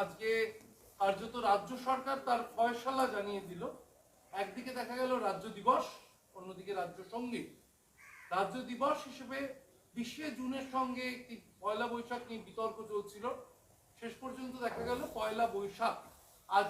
আজকে কার্যত রাজ্য সরকার তার ফয়সালা জানিয়ে দিল। একদিকে দেখা গেল রাজ্য দিবস, অন্যদিকে রাজ্য সঙ্গীত। রাজ্য দিবস হিসেবে 20শে জুনের সঙ্গে একটি পয়লা বৈশাখ নিয়ে বিতর্ক চলছিল। শেষ পর্যন্ত দেখা গেল পয়লা বৈশাখ আজ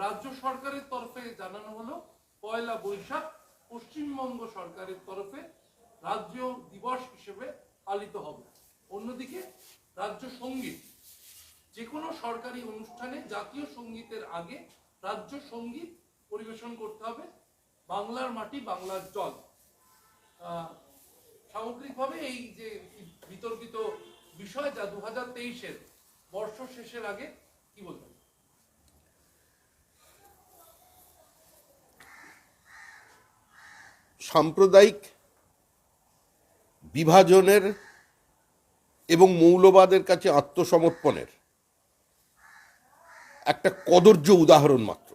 রাজ্য সরকারের তরফে জানানো হলো পয়লা বৈশাখ পশ্চিমবঙ্গ সরকারের তরফে রাজ্য দিবস হিসেবে পালিত হবে। অন্যদিকে রাজ্য সঙ্গীত, যে কোনো সরকারি অনুষ্ঠানে জাতীয় সঙ্গীতের আগে রাজ্য সঙ্গীত পরিবেশন করতে হবে, বাংলার মাটি বাংলার জল। সামগ্রিকভাবে এই যে বিতর্কিত বিষয়, যা 2023-এর বর্ষ শেষের আগে, কি বলবেন? সাম্প্রদায়িক বিভাজনের এবং মৌলবাদের কাছে আত্মসমর্পণের একটা কদর্য উদাহরণ মাত্র।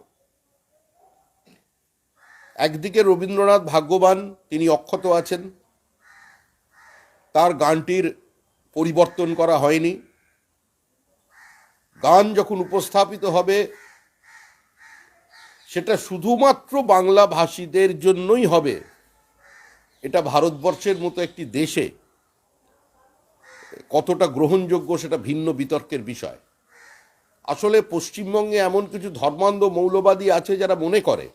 একদিকে রবীন্দ্রনাথ ভাগ্যবান, তিনি অক্ষত আছেন, তার গানটির পরিবর্তন করা হয়নি। গান যখন উপস্থাপিত হবে সেটা শুধুমাত্র বাংলা ভাষীদের জন্যই হবে, এটা ভারতবর্ষের মতো একটি দেশে কতটা গ্রহণযোগ্য সেটা ভিন্ন বিতর্কের বিষয়। আসলে পশ্চিমবঙ্গে এমন কিছু ধর্মান্ধ মৌলবাদী আছে যারা মনে করে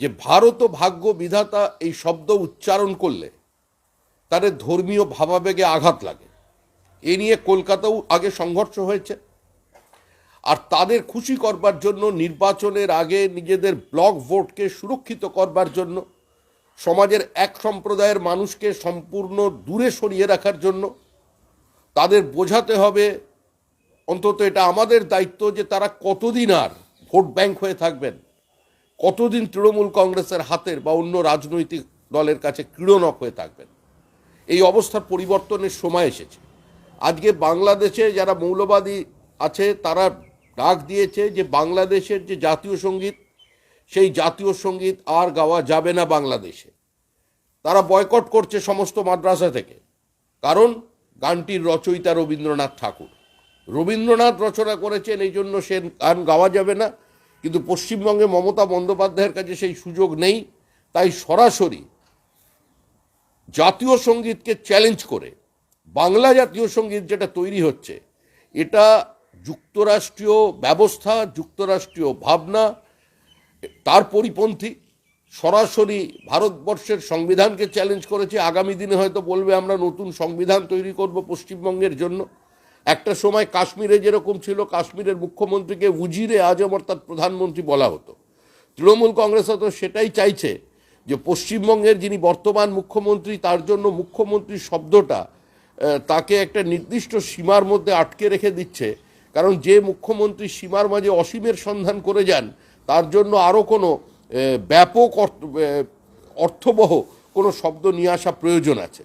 যে ভারত ও ভাগ্য বিধাতা এই শব্দ উচ্চারণ করলে তাদের ধর্মীয় ভাবাবেগে আঘাত লাগে। এ নিয়ে কলকাতাও আগে সংঘর্ষ হয়েছে। আর তাদের খুশি করবার জন্য নির্বাচনের আগে নিজেদের ব্লক ভোটকে সুরক্ষিত করবার জন্য, সমাজের এক সম্প্রদায়ের মানুষকে সম্পূর্ণ দূরে সরিয়ে রাখার জন্য তাদের বোঝাতে হবে, অন্তত এটা আমাদের দায়িত্ব, যে তারা কতদিন আর ভোট ব্যাংক হয়ে থাকবেন, কতদিন তৃণমূল কংগ্রেসের হাতের বা অন্য রাজনৈতিক দলের কাছে ক্রীড়নক হয়ে থাকবেন। এই অবস্থার পরিবর্তনের সময় এসেছে। আজকে বাংলাদেশে যারা মৌলবাদী আছে তারা ডাক দিয়েছে যে বাংলাদেশের যে জাতীয় সঙ্গীত, সেই জাতীয় সঙ্গীত আর গাওয়া যাবে না বাংলাদেশে। তারা বয়কট করছে সমস্ত মাদ্রাসা থেকে, কারণ গানটির রচয়িতা রবীন্দ্রনাথ ঠাকুর। রবীন্দ্রনাথ রচনা করেছেন, এই জন্য সে গান গাওয়া যাবে না। কিন্তু পশ্চিমবঙ্গে মমতা বন্দ্যোপাধ্যায়ের কাছে সেই সুযোগ নেই, তাই সরাসরি জাতীয় সঙ্গীতকে চ্যালেঞ্জ করে বাংলা জাতীয় সঙ্গীত যেটা তৈরি হচ্ছে, এটা যুক্তরাষ্ট্রীয় ব্যবস্থা, যুক্তরাষ্ট্রীয় ভাবনা, তার পরিপন্থী। সরাসরি ভারতবর্ষের সংবিধানকে চ্যালেঞ্জ করেছে। আগামী দিনে হয়তো বলবে আমরা নতুন সংবিধান তৈরি করব পশ্চিমবঙ্গের জন্য। একটা সময় কাশ্মীরে যেরকম ছিল, কাশ্মীরের মুখ্যমন্ত্রীকে উজিরে আজম অর্থাৎ প্রধানমন্ত্রী বলা হতো। তৃণমূল কংগ্রেস তো সেটাই চাইছে, যে পশ্চিমবঙ্গের যিনি বর্তমান মুখ্যমন্ত্রী, তার জন্য মুখ্যমন্ত্রী শব্দটা তাকে একটা নির্দিষ্ট সীমার মধ্যে আটকে রেখে দিচ্ছে। কারণ যে মুখ্যমন্ত্রী সীমার মাঝে অসীমের সন্ধান করে যান, তার জন্য আরও কোনো ব্যাপক অর্থবহ কোনো শব্দ নিয়ে আসা প্রয়োজন আছে।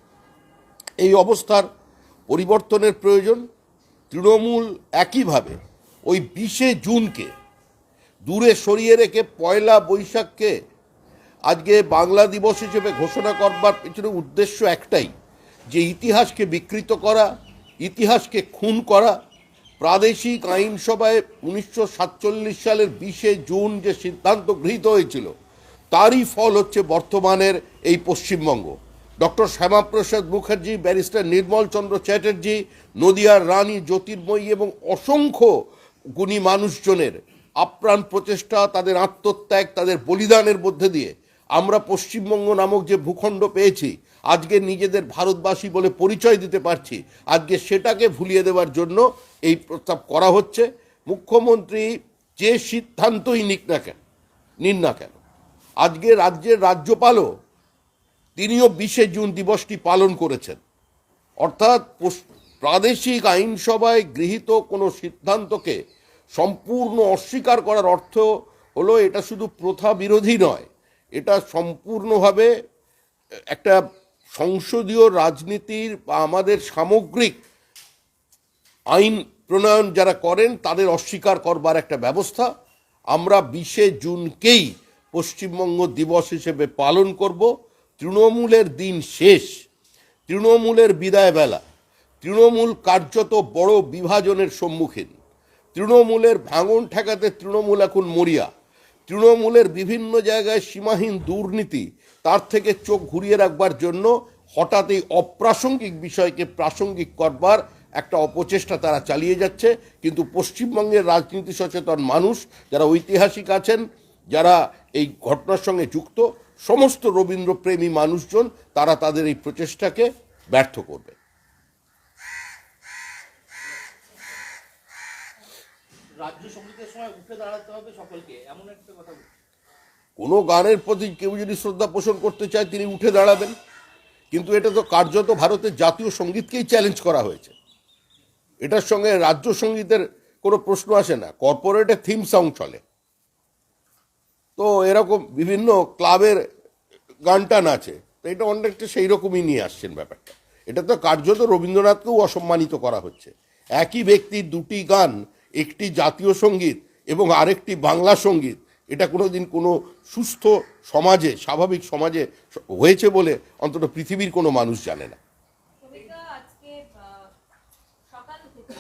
এই অবস্থার পরিবর্তনের প্রয়োজন। তৃণমূল একইভাবে ওই 20শে জুনকে দূরে সরিয়ে রেখে পয়লা বৈশাখকে আজকে বাংলা দিবস হিসেবে ঘোষণা করবার পেছনে উদ্দেশ্য একটাই, যে ইতিহাসকে বিকৃত করা, ইতিহাসকে খুন করা। প্রাদেশিক আইনসভায় 1947 সালের 20শে জুন যে সিদ্ধান্ত গৃহীত হয়েছিল, তারই ফল হচ্ছে বর্তমানের এই পশ্চিমবঙ্গ। ডক্টর শ্যামাপ্রসাদ মুখার্জি, ব্যারিস্টার নির্মল চন্দ্র চ্যাটার্জি, নদিয়ার রানী জ্যোতির্ময়ী এবং অসংখ্য গুণী মানুষজনের আপ্রাণ প্রচেষ্টা, তাদের আত্মত্যাগ, তাদের বলিদানের মধ্যে দিয়ে আমরা পশ্চিমবঙ্গ নামক যে ভূখণ্ড পেয়েছি, আজকে নিজেদের ভারতবাসী বলে পরিচয় দিতে পারছি। আজকে সেটাকে ভুলিয়ে দেওয়ার জন্য এই প্রস্তাব করা হচ্ছে। মুখ্যমন্ত্রী যে সিদ্ধান্তই নিন না কেন, আজকে রাজ্যের রাজ্যপালও তিনিও 20শে জুন দিবসটি পালন করেছেন। অর্থাৎ প্রাদেশিক আইনসভায় গৃহীত কোনো সিদ্ধান্তকে সম্পূর্ণ অস্বীকার করার অর্থ হলো এটা শুধু প্রথা বিরোধী নয়, এটা সম্পূর্ণভাবে একটা সংসদীয় রাজনীতির বা আমাদের সামগ্রিক আইন প্রণয়ন যারা করেন তাদের অস্বীকার করবার একটা ব্যবস্থা। আমরা 20শে জুনকেই পশ্চিমবঙ্গ দিবস হিসেবে পালন করব। তৃণমূলের দিন শেষ, তৃণমূলের বিদায় বেলা। তৃণমূল কার্যত বড় বিভাজনের সম্মুখীন। তৃণমূলের ভাঙন ঠেকাতে তৃণমূল এখন মরিয়া, তৃণমূলের বিভিন্ন জায়গায় সীমাহীন দুর্নীতি, তার থেকে চোখ ঘুরিয়ে রাখবার জন্য হঠাৎ এই অপ্রাসঙ্গিক বিষয়কে প্রাসঙ্গিক করবার একটা অপচেষ্টা তারা চালিয়ে যাচ্ছে। কিন্তু পশ্চিমবঙ্গের রাজনীতি সচেতন মানুষ যারা ঐতিহাসিক আছেন, যারা এই ঘটনার সঙ্গে যুক্ত, সমস্ত রবীন্দ্রপ্রেমী মানুষজন তারা তাদের এই প্রচেষ্টাকে ব্যর্থ করবে। রাজ্য সঙ্গীতের সময় উঠে দাঁড়াতে হবে সকলকে, এমন একটা কথা বলছি। কোনো গানের প্রতি কেউ যদি শ্রদ্ধা পোষণ করতে চায় তিনি উঠে দাঁড়াবেন, কিন্তু এটা তো কার্যত ভারতের জাতীয় সঙ্গীতকেই চ্যালেঞ্জ করা হয়েছে। এটার সঙ্গে রাজ্য সঙ্গীতের কোনো প্রশ্ন আসে না। কর্পোরেটে থিম সং চলে, তো এরকম বিভিন্ন ক্লাবের গান টান আছে, তো এটা অনেকটা সেই রকমই নিয়ে আসছেন ব্যাপারটা। এটা তো কার্যত রবীন্দ্রনাথকেও অসম্মানিত করা হচ্ছে। একই ব্যক্তির দুটি গান, একটি জাতীয় সঙ্গীত এবং আরেকটি বাংলা সঙ্গীত, এটা কোনোদিন কোনো সুস্থ সমাজে, স্বাভাবিক সমাজে হয়েছে বলে অন্তত পৃথিবীর কোনো মানুষ জানে না। কবিতা আজকে সকাল থেকে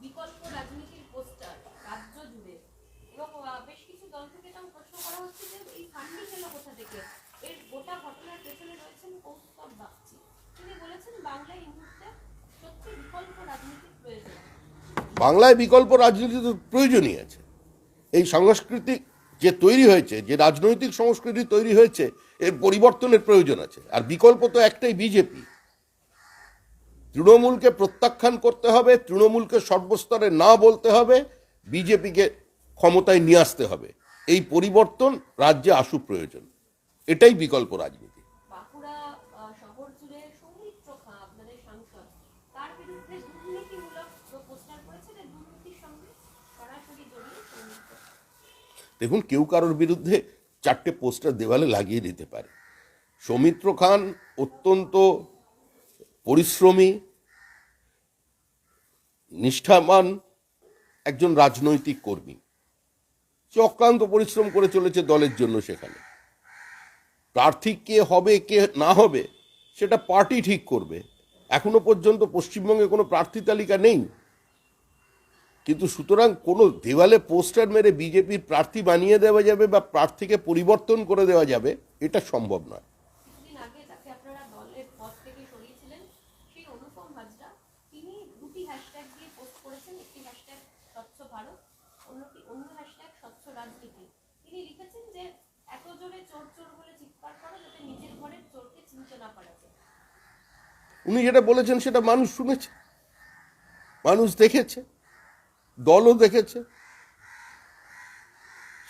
বিকল্প রাজনীতির পোস্টার রাজ্য জুড়ে, এবং বেশ কিছু দল থেকে এটাও প্রশ্ন করা হচ্ছে যে এই ফান্ডিং এলো কোথা থেকে। এর গোটা ঘটনার পেছনে রয়েছেন কৌস্তব বাগচি। তিনি বলেছেন বাংলায় এই মুহূর্তে সত্যি বিকল্প রাজনীতির প্রয়োজন। বাংলায় বিকল্প রাজনীতি তো প্রয়োজনই আছে। এই সাংস্কৃতিক যে তৈরি হয়েছে, যে রাজনৈতিক সংস্কৃতি তৈরি হয়েছে, এর পরিবর্তনের প্রয়োজন আছে। আর বিকল্প তো একটাই, বিজেপি। তৃণমূলকে প্রত্যাখ্যান করতে হবে, তৃণমূলকে সর্বস্তরে না বলতে হবে, বিজেপিকে ক্ষমতায় নিয়ে আসতে হবে। এই পরিবর্তন রাজ্যে আসু প্রয়োজন, এটাই বিকল্প রাজনীতি। বাঁকুড়া শহর জুড়ে সৌমিত্র খাঁ, আপনাদের সাংসদ, তার বিরুদ্ধে দুর্নীতিমূলক পোস্টার করেছেন। এই দুর্নীতির সঙ্গে সরাসরি জড়িয়ে সৌমিত্র। দেখুন, কেউ কারোর বিরুদ্ধে চারটে পোস্টার দেওয়ালে লাগিয়ে দিতে পারে। সৌমিত্র খান অত্যন্ত পরিশ্রমী, নিষ্ঠাবান একজন রাজনৈতিক কর্মী। সে অক্লান্ত পরিশ্রম করে চলেছে দলের জন্য। সেখানে প্রার্থী কে হবে কে না হবে সেটা পার্টি ঠিক করবে। এখনো পর্যন্ত পশ্চিমবঙ্গে কোনো প্রার্থী তালিকা নেই। কিন্তু সুতরাং কোনো দেওয়ালে পোস্টার মেরে বিজেপির প্রার্থী বানিয়ে দেওয়া যাবে বা প্রার্থীকে পরিবর্তন করে দেওয়া যাবে, এটা সম্ভব নয়। কিছুদিন আগে যাকে আপনারা দলের পদ থেকে সরিয়েছিলেন, সেই অনুপম হাজরা, তিনি দুটি হ্যাশট্যাগ দিয়ে পোস্ট করেছেন। একটি হ্যাশট্যাগ স্বচ্ছ ভারত, অন্য হ্যাশট্যাগ স্বচ্ছ রাজনীতি। তিনি লিখেছেন যে এত জোরে চোর চোর বলে চিৎকার করো যাতে নিজের ঘরের চোরকে চিনতে না পারা যায়। উনি যেটা বলেছেন সেটা মানুষ শুনেছে, মানুষ দেখেছে, দলও দেখেছে।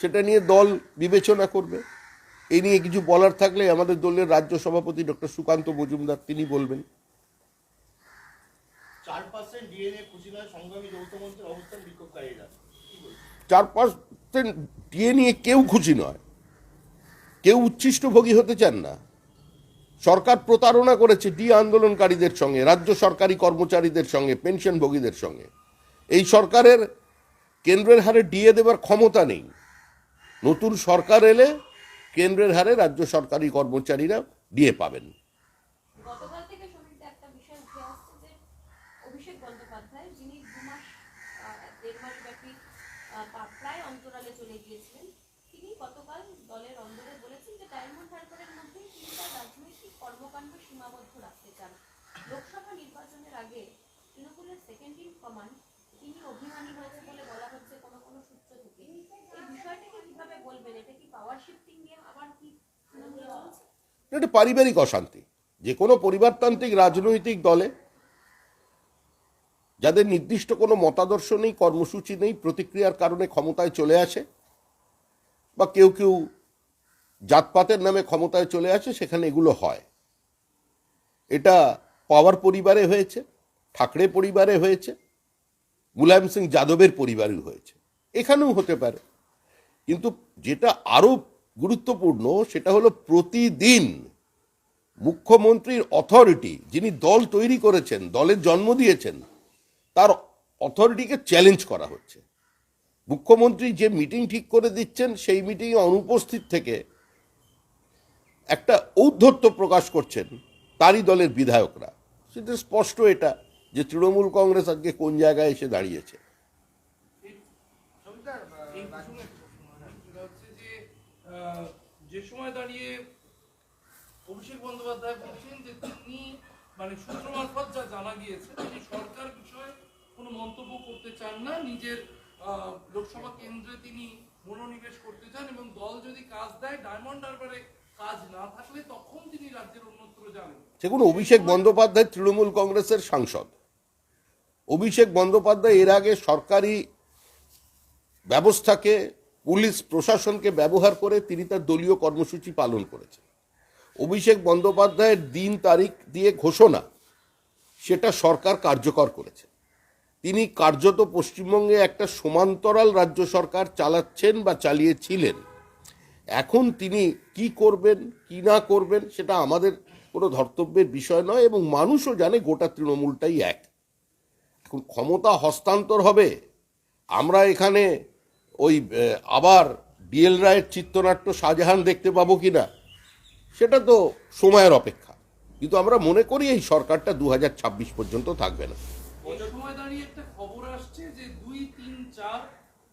সেটা নিয়ে দল বিবেচনা করবে। এই নিয়ে কিছু বলার থাকলে আমাদের দলের রাজ্য সভাপতি ডক্টর সুকান্ত মজুমদার তিনি বলবেন। 4% ডিএনএ খুশি নয় সংগ্রামী যৌথ মঞ্চের অবস্থান বিক্ষোভকারীরা। 4% ডিএ নিয়ে কেউ খুশি নয়, কেউ উচ্ছিষ্টভোগী হতে চান না। সরকার প্রতারণা করেছে ডি আন্দোলনকারীদের সঙ্গে, রাজ্য সরকারি কর্মচারীদের সঙ্গে, পেনশনভোগীদের সঙ্গে। এই সরকারের কেন্দ্রের হারে ডিএ দেবার ক্ষমতা নেই। নতুন সরকার এলে কেন্দ্রের হারে রাজ্য সরকারি কর্মচারীরা ডিএ পাবেন। গতকাল থেকে শরীরটা একটা বিষয় উঠে আসছে যে অভিষেক বন্দ্যোপাধ্যায়, যিনি দেড় মাস ব্যাপী প্রায় অন্তরালে চলে গিয়েছিলেন, তিনি গতকাল দলের অন্দরে বলেছেন যে ডায়মন্ড হারবারের মধ্যেই তিনি তার রাজনৈতিক কর্মকাণ্ড সীমাবদ্ধ রাখতে চান। লোকসভা নির্বাচনের আগে তৃণমূলের সেকেন্ড ইন কমান্ড তিনি অভিমানী হয়েছে বলে বলা হচ্ছে কোনো কোনো সূত্র থেকে। এই বিষয়টাকে কিভাবে বলবেন? এটা কি পাওয়ার শিফটিং নিয়ে আবার কি তৃণমূলে চলছে? এটা পারিবারিক অশান্তি। যে কোনো পরিবারতান্ত্রিক রাজনৈতিক দলে যাদের নির্দিষ্ট কোনো মতাদর্শ নেই, কর্মসূচি নেই, প্রতিক্রিয়ার কারণে ক্ষমতায় চলে আসে, বা কেউ কেউ জাতপাতের নামে ক্ষমতায় চলে আসে, সেখানে এগুলো হয়। এটা পাওয়ার পরিবারে হয়েছে, ঠাকরে পরিবারে হয়েছে, মুলায়ম সিং যাদবের পরিবারে হয়েছে, এখানেও হতে পারে। কিন্তু যেটা আরো গুরুত্বপূর্ণ সেটা হলো প্রতিদিন মুখ্যমন্ত্রীর অথরিটি, যিনি দল তৈরি করেছেন, দলের জন্ম দিয়েছেন, তার অথরিটিকে চ্যালেঞ্জ করা হচ্ছে। মুখ্যমন্ত্রী যে মিটিং ঠিক করে দিচ্ছেন সেই মিটিংয়ে অনুপস্থিত থেকে একটা ঔদ্ধত্য প্রকাশ করছেন তারই দলের বিধায়করা। সেটা স্পষ্ট এটা যে তৃণমূল কংগ্রেস আজকে কোন জায়গায় এসে দাঁড়িয়েছে। যে সময় দাঁড়িয়ে অভিষেক বন্দ্যোপাধ্যায় বলছেন যে তিনি মানে সূত্র মারফত যা জানা গিয়েছে তিনি সরকার বিষয়ে কোনো মন্তব্য করতে চান না, নিজের লোকসভা কেন্দ্রে তিনি মনোনিবেশ করতে চান এবং দল যদি কাজ দেয় ডায়মন্ড হারবারে কাজ না থাকলে তখন তিনি রাজ্যের অন্যত্র যাবেন। দেখুন, অভিষেক বন্দ্যোপাধ্যায় তৃণমূল কংগ্রেসের সাংসদ। অভিষেক বন্দ্যোপাধ্যায় এর আগে সরকারি ব্যবস্থাকে, পুলিশ প্রশাসনকে ব্যবহার করে তিনি তার দলীয় কর্মসূচি পালন করেছেন। অভিষেক বন্দ্যোপাধ্যায়ের দিন তারিখ দিয়ে ঘোষণা সেটা সরকার কার্যকর করেছে। তিনি কার্যত পশ্চিমবঙ্গে একটা সমান্তরাল রাজ্য সরকার চালাচ্ছেন বা চালিয়েছিলেন। এখন তিনি কি করবেন কি না করবেন সেটা আমাদের কোনো ধর্তব্যের বিষয় নয়, এবং মানুষও জানে গোটা তৃণমূলটাই এক। এখন ক্ষমতা হস্তান্তর হবে, আমরা এখানে ওই আবার ডিএল রায়ের চিত্রনাট্য শাহজাহান দেখতে পাবো কিনা সেটা তো সময়ের অপেক্ষা, কিন্তু আমরা মনে করি এই সরকারটা 2026 পর্যন্ত থাকবে না। এই সময় দাঁড়িয়ে একটা খবর আসছে যে 2, 3, 4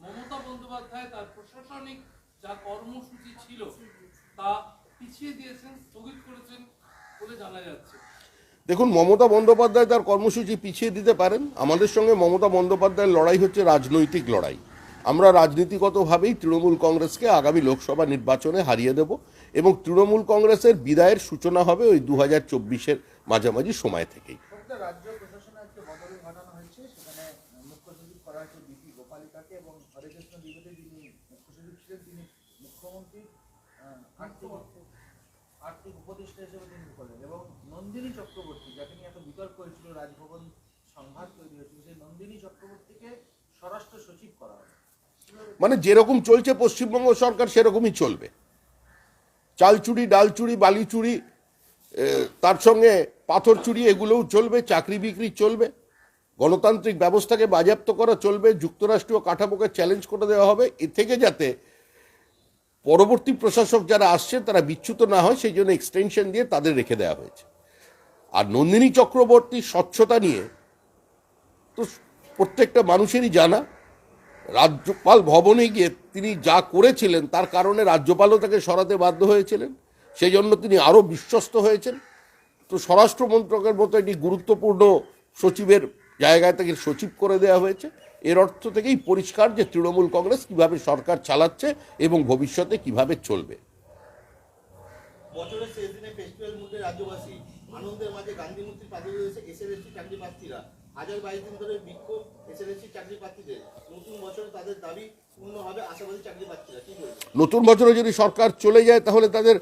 মমতা বন্দ্যোপাধ্যায় তার প্রশাসনিক যা কর্মসূচি ছিল তা পিছিয়ে দিয়েছেন, স্থগিত করেছেন বলে জানা যাচ্ছে। দেখুন, মমতা বন্দ্যোপাধ্যায় তার কর্মসূচি পিছিয়ে দিতে পারেন। আমাদের সঙ্গে মমতা বন্দ্যোপাধ্যায়ের লড়াই হচ্ছে রাজনৈতিক লড়াই। আমরা রাজনীতিগতভাবেই তৃণমূল কংগ্রেসকে আগামী লোকসভা নির্বাচনে হারিয়ে দেব, এবং তৃণমূল কংগ্রেসের বিদায়ের সূচনা হবে ওই 2024-এর মাঝামাঝি সময় থেকেই। রাজ্য প্রশাসনে একটা বদল ঘটানো হয়েছে, সেখানে মুখ্য সচিব করা হয়েছে বিপি গোপালিকাকে, এবং হরেকৃষ্ণ দ্বিবেদী যিনি মুখ্য সচিব ছিলেন তিনি মুখ্যমন্ত্রীর আর্থিক উপদেষ্টা হিসেবে তিনি করলেন, এবং নন্দিনী চক্রবর্তী যাকে নিয়ে এত বিতর্ক হয়েছিল, রাজভবন সংঘাত তৈরি হয়েছিল, সেই নন্দিনী চক্রবর্তীকে স্বরাষ্ট্র সচিব করা হবে। মানে যেরকম চলছে পশ্চিমবঙ্গ সরকার সেরকমই চলবে। চাল চুরি, ডাল চুরি, বালি চুরি, তার সঙ্গে পাথর চুরি এগুলোও চলবে, চাকরি বিক্রি চলবে, গণতান্ত্রিক ব্যবস্থাকে বাজেয়াপ্ত করা চলবে, যুক্তরাষ্ট্রীয় কাঠামোকে চ্যালেঞ্জ করে দেওয়া হবে। এ থেকে যাতে পরবর্তী প্রশাসক যারা আসছে তারা বিচ্যুত না হয় সেই জন্য এক্সটেনশন দিয়ে তাদের রেখে দেওয়া হয়েছে। আর নন্দিনী চক্রবর্তীর স্বচ্ছতা নিয়ে তো প্রত্যেকটা মানুষেরই জানা। রাজ্যপাল ভবনে গিয়ে তিনি যা করেছিলেন তার কারণে রাজ্যপালও তাকে সরাতে বাধ্য হয়েছিলেন, সেই জন্য তিনি আরও বিশ্বস্ত হয়েছেন। তো স্বরাষ্ট্র মন্ত্রকের মতো একটি গুরুত্বপূর্ণ সচিবের জায়গায় তাকে সচিব করে দেওয়া হয়েছে। এর অর্থ থেকেই পরিষ্কার যে তৃণমূল কংগ্রেস কিভাবে সরকার চালাচ্ছে এবং ভবিষ্যতে কিভাবে চলবে। বছরের শেষ দিনে ফেস্টিভ্যাল মুডে রাজ্যবাসী আনন্দের মাঝে গান্ধী মূর্তির পাশে রয়েছে এসএলএসসি চাকরি প্রার্থীরা। 22 দিন ধরে বিক্ষোভ এসএলএসসি চাকরি প্রার্থীদের। নতুন বছরে তাদের দাবি পূর্ণ হবে আশাবাদী চাকরি প্রার্থীরা। কি বলবেন? নতুন বছরে যদি সরকার চলে যায় তাহলে তাদের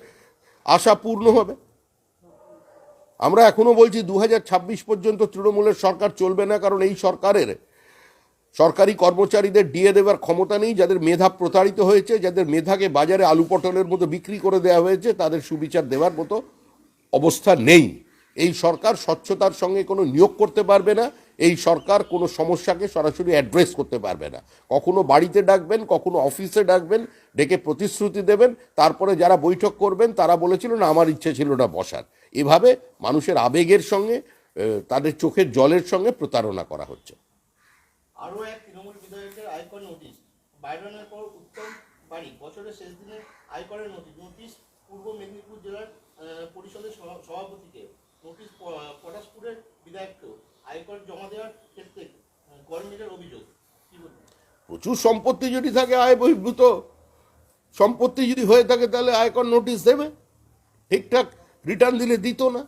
আশা পূর্ণ হবে। আমরা এখনো বলছি 2026 পর্যন্ত তৃণমূলের সরকার চলবে না, কারণ এই সরকারের সরকারি কর্মচারীদের ডিএ দেওয়ার ক্ষমতা নেই। যাদের মেধা প্রতারিত হয়েছে, যাদের মেধাকে বাজারে আলু পটলের মতো বিক্রি করে দেওয়া হয়েছে, তাদের সুবিচার দেওয়ার মতো অবস্থা নেই। এই সরকার স্বচ্ছতার সঙ্গে কোনো নিয়োগ করতে পারবে না। এই সরকার কোনো সমস্যাকে সরাসরি অ্যাড্রেস করতে পারবে না। কখনো বাড়িতে ডাকবেন, কখনো অফিসে ডাকবেন, ডেকে প্রতিশ্রুতি দেবেন, তারপরে যারা বৈঠক করবেন তারা বলেছিল না আমার ইচ্ছে ছিল না বসার। এভাবে মানুষের আবেগের সঙ্গে, তাদের চোখের জলের সঙ্গে প্রতারণা করা হচ্ছে। আরও এক তৃণমূল বিধায়কের আয়কর নোটিশ বাইরনের পর উত্তম বাড়ি। বছরের শেষ দিনে আয়করের নোটিশ পূর্ব মেদিনীপুর জেলার পরিষদের সভাপতিকে, নোটিশ পটাশপুরের বিধায়ককেও আয়কর জমা দেওয়ার ক্ষেত্রে গরমিলের অভিযোগ। কি বলবেন? প্রচুর সম্পত্তি যদি থাকে, আয় বহির্ভূত সম্পত্তি যদি হয়ে থাকে তাহলে আয়কর নোটিশ দেবে। ঠিকঠাক রিটার্ন দিলে দিত না।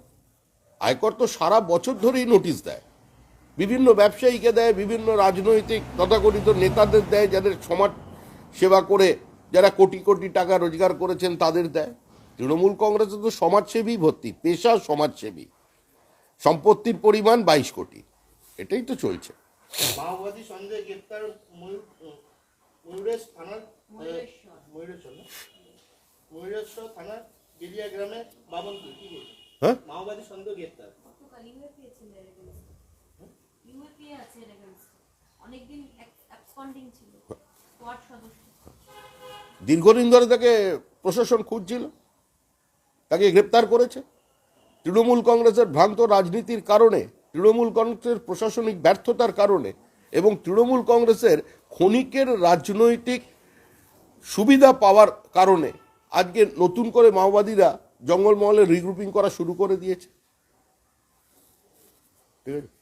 আয়কর তো সারা বছর ধরেই নোটিশ দেয়, বিভিন্ন ব্যবসায়ীকে দেয়, বিভিন্ন রাজনৈতিক তথাকথিত নেতাদের দেয়, যাদের সমাজ সেবা করে যারা কোটি কোটি টাকা রোজগার করেছেন তাদের দেয়। তৃণমূল কংগ্রেসে তো সমাজসেবী ভর্তি, পেশা সমাজসেবী। সম্পত্তির পরিমাণ 22 কোটি, এটাই তো চলছে। মাওবাদী সন্দেহে গ্রেপ্তার ময়ূরেশ্বর থানার বেরিয়া গ্রামে বাবনপুর। কি বলছেন? হ্যাঁ, মাওবাদী সন্দেহ গ্রেপ্তার। গতকাল ইউএপি আছে এর এগেইনস্টে অনেকদিন অ্যাবসকন্ডিং ছিল স্কোয়াড সদস্য। দীর্ঘদিন ধরে তাকে প্রশাসন খুঁজছিল, তাকে গ্রেপ্তার করেছে। তৃণমূল কংগ্রেসের ভ্রান্ত রাজনীতির কারণে, তৃণমূল কংগ্রেসের প্রশাসনিক ব্যর্থতার কারণে এবং তৃণমূল কংগ্রেসের ক্ষণিকের রাজনৈতিক সুবিধা পাওয়ার কারণে আজকে নতুন করে মাওবাদীরা জঙ্গলমহলে রিগ্রুপিং করা শুরু করে দিয়েছে। ঠিক আছে।